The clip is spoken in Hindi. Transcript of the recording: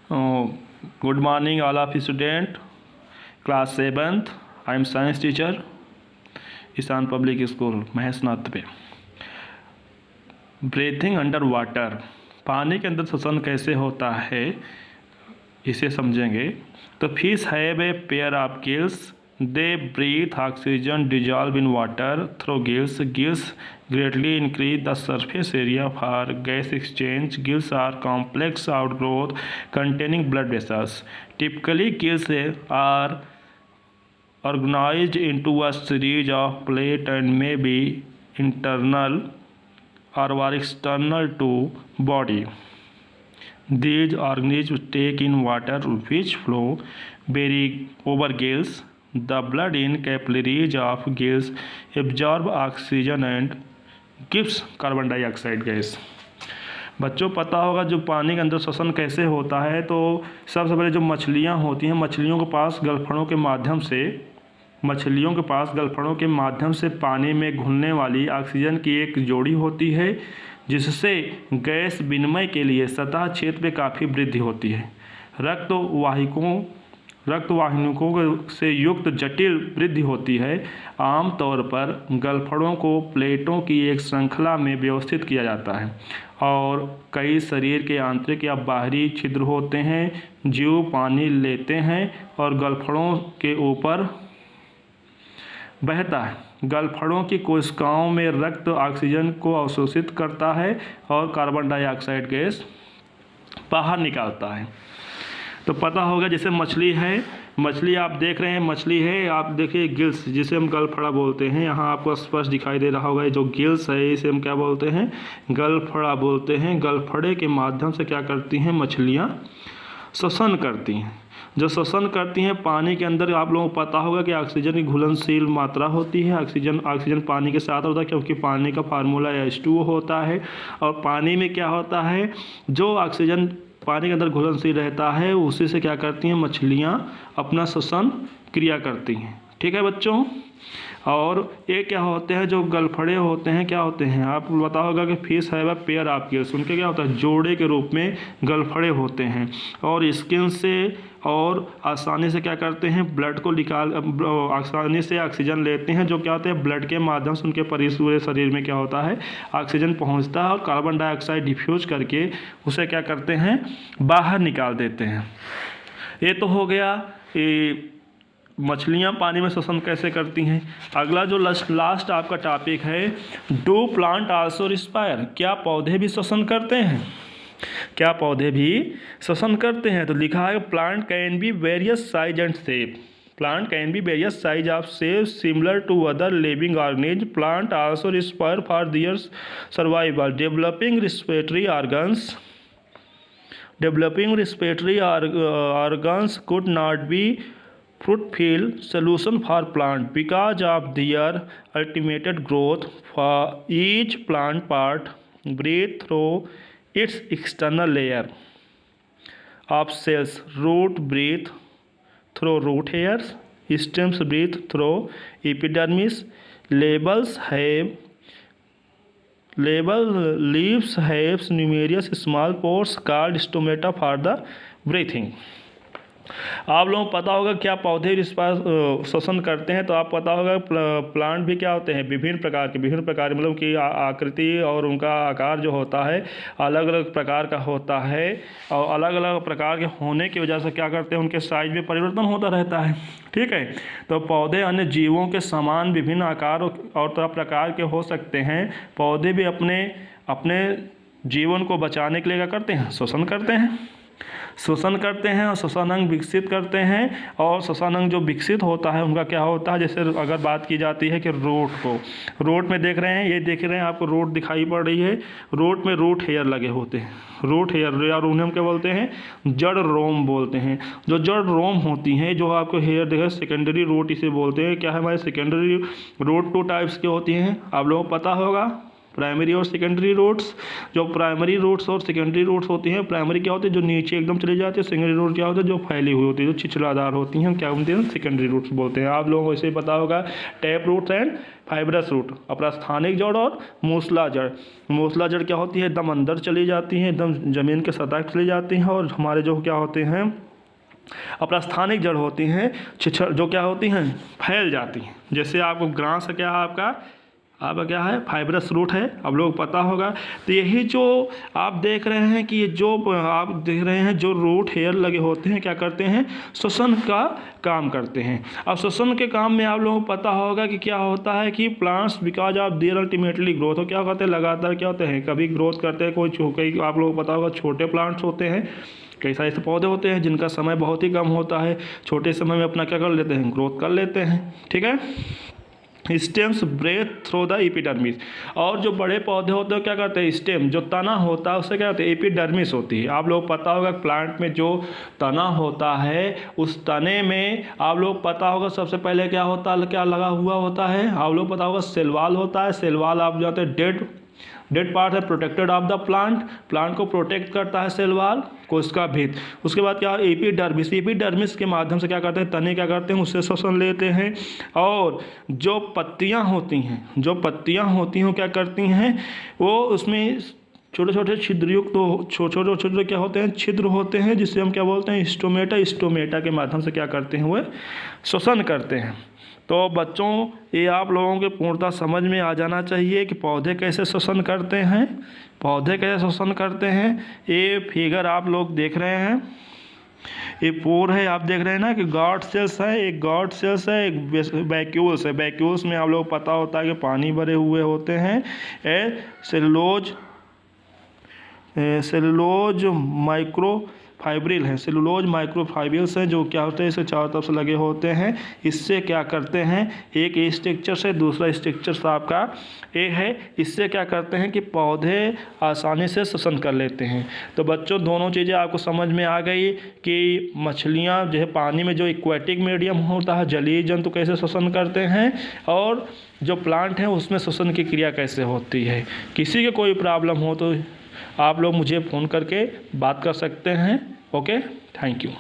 Good morning, all of you student. Class 7th. I am science teacher. Ishan public school Maheshnath पे। ब्रीथिंग अंडर वाटर, पानी के अंदर श्वसन कैसे होता है इसे समझेंगे। तो fish have a pair of gills, they breathe oxygen dissolve in water through gills. Gills greatly increase the surface area for gas exchange. Gills are complex outgrowth containing blood vessels. Typically, gills are organized into a series of plates and may be internal or external to body. These organisms take in water which flow very over gills. The blood in capillaries of gills absorb oxygen and gives carbon dioxide gas. बच्चों पता होगा जो पानी के अंदर श्वसन कैसे होता है। तो सबसे पहले जो मछलियाँ होती हैं, मछलियों के पास गलफड़ों के माध्यम से पानी में घुलने वाली ऑक्सीजन की एक जोड़ी होती है, जिससे गैस विनिमय के लिए सतह क्षेत्र में काफ़ी वृद्धि होती है। रक्तवाहिनियों से युक्त जटिल वृद्धि होती है। आमतौर पर गलफड़ों को प्लेटों की एक श्रृंखला में व्यवस्थित किया जाता है और कई शरीर के आंतरिक या बाहरी छिद्र होते हैं। जीव पानी लेते हैं और गलफड़ों के ऊपर बहता है। गलफड़ों की कोशिकाओं में रक्त ऑक्सीजन को अवशोषित करता है और कार्बन डाइऑक्साइड गैस बाहर निकालता है। तो पता होगा जैसे मछली आप देख रहे हैं, मछली है, आप देखिए गिल्स जिसे हम गलफड़ा बोलते हैं। यहाँ आपको स्पष्ट दिखाई दे रहा होगा, जो गिल्स है इसे हम क्या बोलते हैं, गलफड़ा बोलते हैं। गलफड़े के माध्यम से क्या करती हैं मछलियाँ, श्वसन करती हैं। जो श्वसन करती हैं पानी के अंदर, आप लोगों को पता होगा कि ऑक्सीजन की घुलनशील मात्रा होती है। ऑक्सीजन पानी के साथ होता है, क्योंकि पानी का फार्मूला H2O होता है। और पानी में क्या होता है, जो ऑक्सीजन पानी के अंदर घुलनशील रहता है उसी से क्या करती हैं मछलियाँ अपना श्वसन क्रिया करती हैं। ठीक है बच्चों। और ये क्या होते हैं, जो गलफड़े होते हैं क्या होते हैं, आपको पता होगा कि fish have a pair of gills. उनके क्या होता है, जोड़े के रूप में गलफड़े होते हैं और स्किन से और आसानी से क्या करते हैं, ब्लड को आसानी से ऑक्सीजन लेते हैं। जो क्या होते हैं, ब्लड के माध्यम से उनके पूरे शरीर में क्या होता है, ऑक्सीजन पहुंचता है और कार्बन डाइऑक्साइड डिफ्यूज करके उसे क्या करते हैं, बाहर निकाल देते हैं। ये तो हो गया मछलियाँ पानी में श्वसन कैसे करती हैं। अगला जो लास्ट आपका टॉपिक है, डू प्लांट आल्सो रिस्पायर, क्या पौधे भी श्वसन करते हैं, क्या पौधे भी श्वसन करते हैं। तो लिखा है plant can be various size and shape, plant can be various size of shape similar to other living organism. Plant also respire for their survival. Developing respiratory organs could not be fruitful solution for plant because of their ultimate growth. For each plant part breathe through its external layer of cells. Root breathe through root hairs, stems breathe through epidermis, leaves have numerous small pores called stomata for the breathing. आप लोगों को पता होगा क्या पौधे श्वसन करते हैं। तो आप पता होगा प्लांट भी क्या होते हैं, विभिन्न प्रकार मतलब कि आकृति और उनका आकार जो होता है अलग अलग प्रकार का होता है और अलग अलग प्रकार के होने की वजह से क्या करते हैं, उनके साइज में परिवर्तन होता रहता है। ठीक है। तो पौधे अन्य जीवों के समान विभिन्न आकार और प्रकार के हो सकते हैं। पौधे भी अपने जीवन को बचाने के लिए क्या करते हैं, श्वसन करते हैं और श्वसन अंग विकसित करते हैं। और श्वसन अंग जो विकसित होता है उनका क्या होता है, जैसे अगर बात की जाती है कि रोट में देख रहे हैं आपको रोट दिखाई पड़ रही है। रोट में रूट हेयर लगे होते हैं, रूट हेयर और उन्हें हम क्या बोलते हैं, जड़ रोम बोलते हैं। जो जड़ रोम होती हैं, जो आपको हेयर देखे सेकेंडरी रूट इसे बोलते हैं। क्या है हमारे सेकेंडरी रूट 2 टाइप्स के होती हैं, आप लोगों को पता होगा। प्राइमरी और सेकेंडरी रूट्स। जो प्राइमरी रूट्स और सेकेंडरी रूट्स होती हैं, प्राइमरी क्या होती है जो नीचे एकदम चले जाते हैं, सेकेंडरी रूट क्या होता है जो फैली हुई होती है, जो छिछलादार होती हैं, क्या बोलते हैं सेकेंडरी रूट्स बोलते हैं। आप लोगों को इसे पता होगा tap roots and fibrous root. अप्रस्थानिक जड़ और मूसला जड़। मूसला जड़ क्या होती है एकदम अंदर चली जाती हैं, एकदम ज़मीन के सतह चली जाती हैं, और हमारे जो क्या होते हैं अप्रस्थानिक जड़ होती हैं जो क्या होती हैं फैल जाती हैं। जैसे आपको ग्रास क्या है आपका क्या है फाइब्रस रूट है, आप लोग पता होगा। तो यही जो आप देख रहे हैं कि ये जो आप देख रहे हैं जो रूट हेयर लगे होते हैं क्या करते हैं श्वसन का काम करते हैं। अब श्वसन के काम में आप लोगों को पता होगा कि क्या होता है कि plants because of their ultimately growth हो क्या करते हैं लगातार क्या होते हैं कभी ग्रोथ करते हैं कई आप लोगों को पता होगा छोटे प्लांट्स होते हैं, कई सारे ऐसे पौधे होते हैं जिनका समय बहुत ही कम होता है, छोटे समय में अपना क्या कर लेते हैं ग्रोथ कर लेते हैं। ठीक है, stems breathe through the epidermis. और जो बड़े पौधे होते हैं क्या करते हैं स्टेम जो तना होता है उससे क्या होता है एपिडर्मिस होती है। आप लोग पता होगा प्लांट में जो तना होता है उस तने में आप लोग पता होगा सबसे पहले क्या होता है क्या लगा हुआ होता है, आप लोग पता होगा सेल वॉल होता है। सेल वॉल आप जाते हैं डेड पार्ट है प्रोटेक्टेड ऑफ द प्लांट को प्रोटेक्ट करता है सेल वॉल कोशिका भित्ति। उसके बाद क्या एपिडर्मिस के माध्यम से क्या करते हैं तने क्या करते हैं उससे श्वसन लेते हैं। और जो पत्तियां होती हैं वो क्या करती हैं वो उसमें छोटे छोटे छिद्रयुक्त तो छोटे क्या होते हैं छिद्र होते हैं जिससे हम क्या बोलते हैं स्टोमेटा के माध्यम से क्या करते हैं वो श्वसन करते हैं। तो बच्चों ये आप लोगों के पूर्णतः समझ में आ जाना चाहिए कि पौधे कैसे श्वसन करते हैं। ये फिगर आप लोग देख रहे हैं, ये पोर है आप देख रहे हैं ना कि गॉड सेल्स है, एक गॉड सेल्स है, एक वैक्यूल्स है। वैक्यूल्स में आप लोग पता होता है कि पानी भरे हुए होते हैं। सेलुलोज माइक्रोफाइब्रिल है, सेलुलोज माइक्रोफाइब्रिल्स हैं जो क्या होते हैं इसे चारों तरफ से लगे होते हैं। इससे क्या करते हैं एक स्ट्रक्चर से दूसरा स्ट्रक्चर आपका ए है, इससे क्या करते हैं कि पौधे आसानी से श्वसन कर लेते हैं। तो बच्चों दोनों चीज़ें आपको समझ में आ गई कि मछलियाँ जो है पानी में जो एक्वेटिक मीडियम होता है जलीय जंतु कैसे श्वसन करते हैं और जो प्लांट है उसमें श्वसन की क्रिया कैसे होती है। किसी के कोई प्रॉब्लम हो तो आप लोग मुझे फ़ोन करके बात कर सकते हैं। Okay, thank you.